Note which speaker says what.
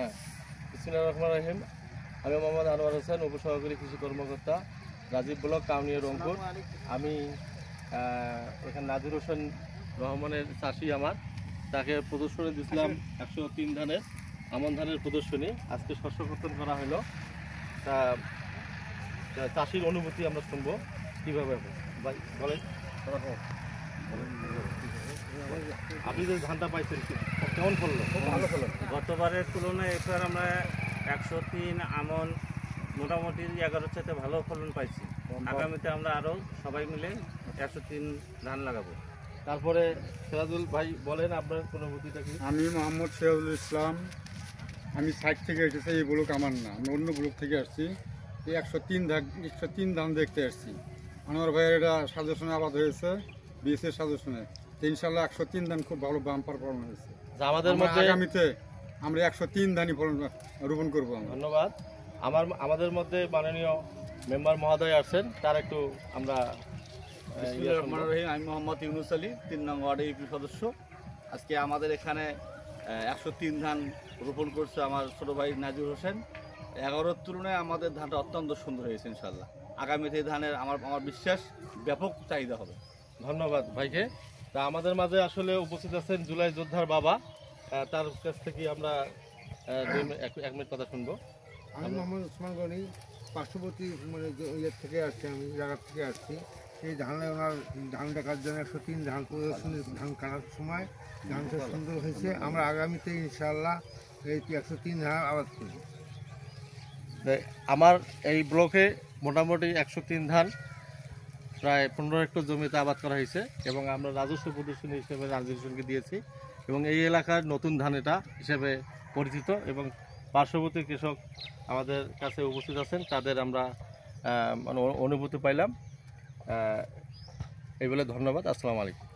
Speaker 1: হ্যাঁ, বিসমিল্লাহির রহমানির রহিম। আমি মোহাম্মদ আনোয়ার হোসেন, উপসহকারী কৃষি কর্মকর্তা, রাজীব ব্লক, কাউনিয়া, রংপুর। আমি এখানে নাজির হোসেন রহমানের চাষি আমার, তাকে প্রদর্শনী দিয়েছিলাম 103 ধানের আমন ধানের প্রদর্শনী। আজকে শস্য কর্তন করা হলো। তা চাষির অনুভূতি আমরা শুনবো কীভাবে ভাই বলেন। আপনি যে ধানটা পাইছেন কেমন ফললো?
Speaker 2: ভালো ফলন।
Speaker 3: গতবারের তুলনায় এবার আমরা 103 আমন মোটামুটি 11 চাইতে ভালো ফলন পাইছি। আগামীতে আমরা আরও সবাই মিলে 103 ধান লাগাবো।
Speaker 1: তারপরে সিরাজুল ভাই বলেন আপনার অনুভূতিটা কি?
Speaker 2: আমি মোহাম্মদ সিরাজুল ইসলাম। আমি সাইড থেকে এসেছি, এই ব্লক আমার না, আমি অন্য ব্লক থেকে আসছি। এই 103 ধান দেখতে আসছি। আনোয়ার ভাইয়ের এটা সাজেশনে আবাদ হয়েছে, বিএসের সাজেশনে। ইনশাল্লাহ 103 ধান খুব ভালো বাম্পার ফলন হয়েছে।
Speaker 1: আমাদের মধ্যে
Speaker 2: আগামীতে আমরা 103 ধানই ফলন রোপণ করবো।
Speaker 1: ধন্যবাদ। আমাদের মধ্যে মাননীয় মেম্বার মহোদয় আছেন, তার একটু আমরা
Speaker 4: আমি মোহাম্মদ ইউনুস আলী, 3 নং ওয়ার্ডের ইউপি সদস্য। আজকে আমাদের এখানে 103 ধান রোপণ করছে আমার ছোটো ভাই নাজির হোসেন। 11-র তুলনায় আমাদের ধানটা অত্যন্ত সুন্দর হয়েছে। ইনশাল্লাহ আগামীতে এই ধানের আমার বিশ্বাস ব্যাপক চাহিদা হবে।
Speaker 1: ধন্যবাদ ভাইকে। তা আমাদের মাঝে আসলে উপস্থিত আছেন জুলাই যোদ্ধার বাবা, তার কাছ থেকে আমরা 1 মিনিট কথা শুনবো।
Speaker 5: আমি মোহাম্মদ ওসমান গনি, পার্শ্ববর্তী মানে ইয়ের থেকে আসছি, আমি জায়গার থেকে আসছি। এই ধানে ওনার ধান দেখার জন্য 103 ধান প্রদর্শনী, ধান কাটার সময় ধানটা সুন্দর হয়েছে। আমরা আগামীতে ইনশাআল্লাহ এই 103 ধান আবাদ করব।
Speaker 1: আমার এই ব্লকে মোটামুটি 103 ধান প্রায় 15 হেক্টর জমিতে আবাদ করা হয়েছে এবং আমরা রাজস্ব প্রদর্শনী হিসেবে রাজীব হোসেনকে দিয়েছি এবং এই এলাকার নতুন ধান এটা হিসেবে পরিচিত এবং পার্শ্ববর্তী কৃষক আমাদের কাছে উপস্থিত আছেন, তাদের আমরা অনুভূতি পাইলাম। এই বলে ধন্যবাদ। আসসালামু আলাইকুম।